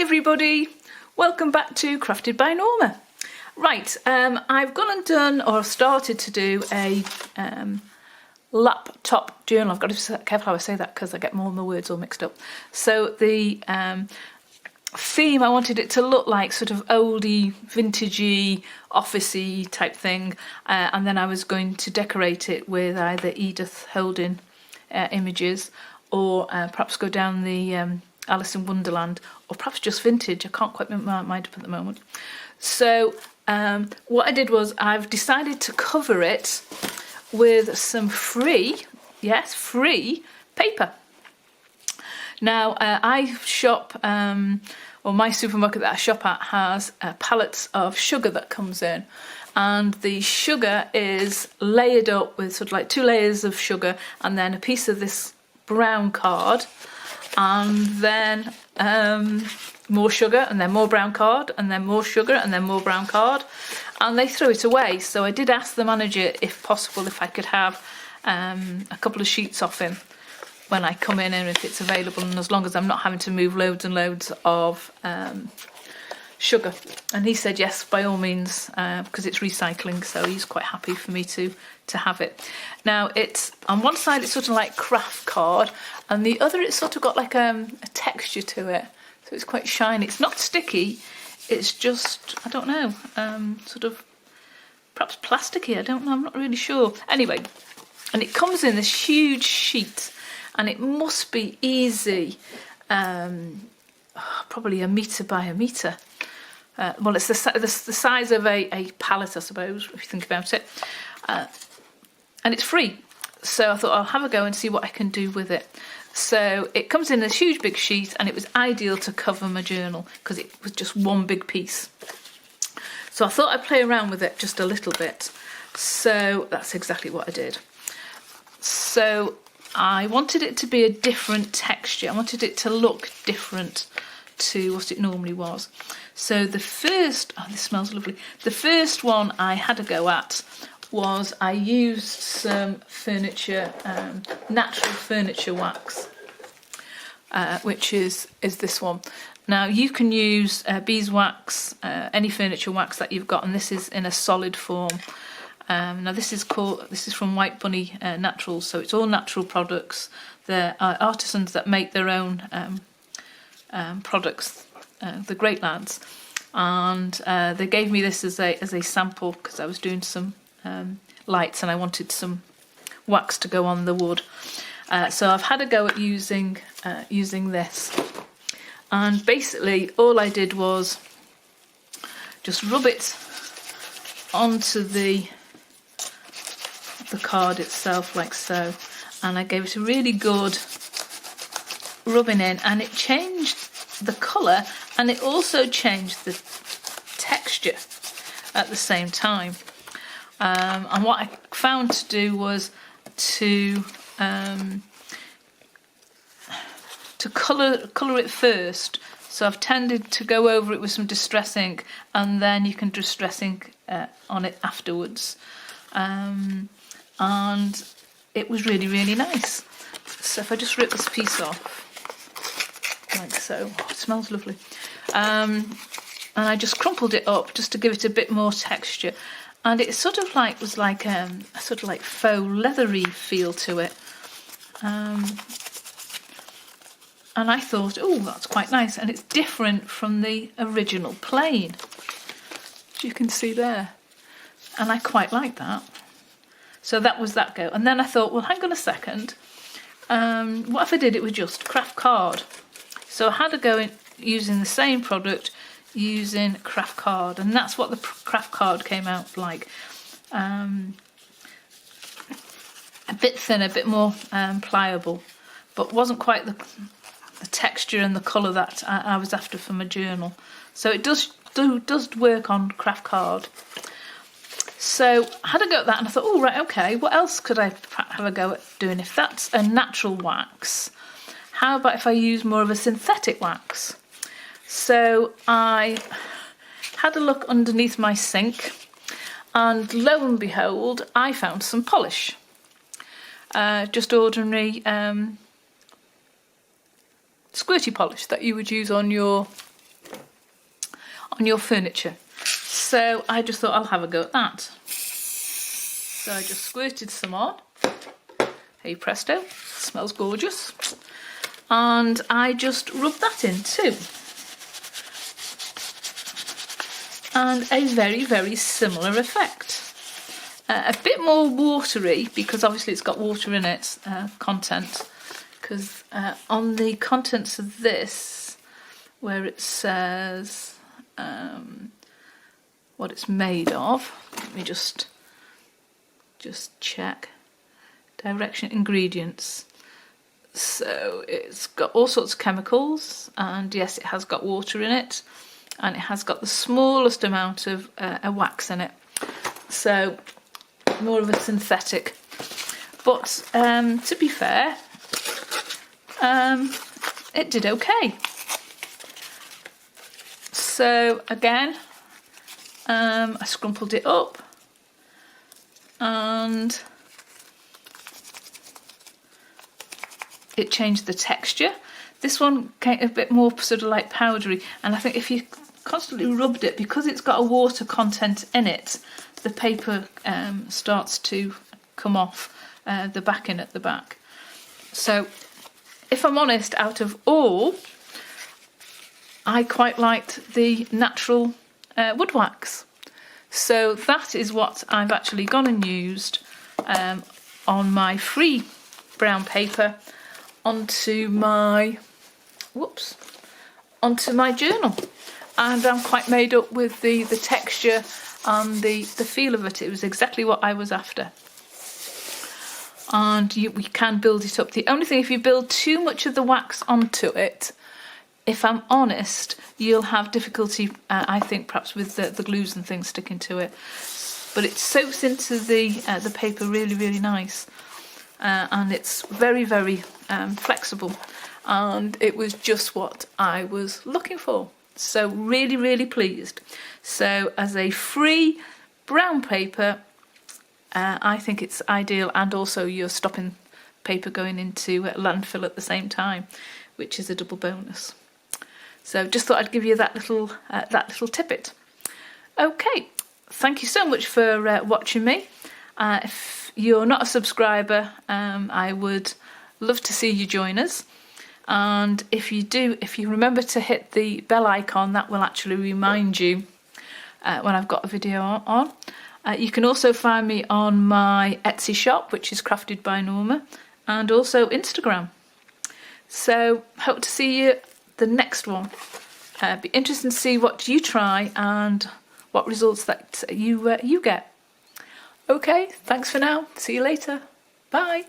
everybody, welcome back to Crafted by Norma. Right, I've gone and done, or started to do a laptop journal. I've got to be careful how I say that because I get more and more words all mixed up. So the theme, I wanted it to look like sort of oldie, vintagey, officey type thing, and then I was going to decorate it with either Edith Holden images, or perhaps go down the Alice in Wonderland, or perhaps just vintage. I can't quite make my mind up at the moment. So what I did was I've decided to cover it with some free paper. Now I shop, or my supermarket that I shop at has pallets of sugar that comes in, and the sugar is layered up with sort of like 2 layers of sugar and then a piece of this brown card, and then more sugar, and then more brown card, and then more sugar, and then more brown card, and they throw it away. So I did ask the manager, if possible, if I could have a couple of sheets off him when I come in, and if it's available, and as long as I'm not having to move loads and loads of sugar. And he said yes, by all means, because it's recycling, so he's quite happy for me to have it. Now it's, on one side it's sort of like craft card, and the other it's sort of got like a texture to it, so it's quite shiny. It's not sticky, it's just, I don't know, sort of perhaps plasticky, I don't know, I'm not really sure. Anyway, and it comes in this huge sheet, and it must be easy, probably 1 metre by 1 metre. Well, it's the size of a pallet, I suppose, if you think about it. And it's free. So I thought I'll have a go and see what I can do with it. So it comes in this huge big sheet, and it was ideal to cover my journal because it was just one big piece. So I thought I'd play around with it just a little bit. So that's exactly what I did. So I wanted it to be a different texture. I wanted it to look different to what it normally was. So the first, oh, this smells lovely. The first one I had a go at was I used some furniture, natural furniture wax, which is this one. Now you can use beeswax, any furniture wax that you've got, and this is in a solid form. Now this is from White Bunny Naturals, so it's all natural products. They're artisans that make their own products. The great lads, and they gave me this as a sample because I was doing some lights and I wanted some wax to go on the wood. So I've had a go at using this, and basically all I did was just rub it onto the card itself like so, and I gave it a really good rubbing in, and it changed the colour, and it also changed the texture at the same time. And what I found to do was to colour it first. So I've tended to go over it with some distress ink, and then you can distress ink on it afterwards. And it was really, really nice. So if I just rip this piece off, like so. Oh, it smells lovely. And I just crumpled it up just to give it a bit more texture, and it sort of like was like a sort of like faux leathery feel to it. And I thought, oh, that's quite nice, and it's different from the original plain, as you can see there, and I quite like that. So that was that go. And then I thought, well, hang on a second, what if I did it with just craft card? So I had a go in using the same product, using craft card, and that's what the craft card came out like. A bit thinner, a bit more pliable, but wasn't quite the texture and the colour that I was after for my journal. So it does work on craft card. So I had a go at that, and I thought, oh, right, okay, what else could I have a go at doing? If that's a natural wax, how about if I use more of a synthetic wax? So I had a look underneath my sink, and lo and behold, I found some polish. Just ordinary squirty polish that you would use on your on your furniture. So I just thought I'll have a go at that. So I just squirted some on. Hey presto, smells gorgeous. And I just rubbed that in too. And a very, very similar effect. A bit more watery, because obviously it's got water in its content. Because on the contents of this, where it says what it's made of, let me just check. Direction, ingredients. So it's got all sorts of chemicals, and yes, it has got water in it, and it has got the smallest amount of a wax in it. So more of a synthetic. But to be fair, it did okay. So again, I scrumpled it up, and it changed the texture. This one came a bit more sort of like powdery, and I think if you constantly rubbed it, because it's got a water content in it, the paper starts to come off the backing at the back. So if I'm honest, out of all, I quite liked the natural wood wax. So that is what I've actually gone and used on my free brown paper onto my journal, and I'm quite made up with the texture and the feel of it. It was exactly what I was after. And we can build it up. The only thing, if you build too much of the wax onto it, if I'm honest, you'll have difficulty, I think, perhaps with the glues and things sticking to it. But it soaks into the paper really, really nice. And it's very, very flexible. And it was just what I was looking for. So really, really pleased. So as a free brown paper, I think it's ideal, and also you're stopping paper going into landfill at the same time, which is a double bonus. So just thought I'd give you that little tidbit. Okay, thank you so much for watching me. If you're not a subscriber, I would love to see you join us. And if you do, if you remember to hit the bell icon, that will actually remind you when I've got a video on. You can also find me on my Etsy shop, which is Crafted by Norma, and also Instagram. So hope to see you the next one. Be interested to see what you try and what results that you get. Okay, thanks for now. See you later. Bye.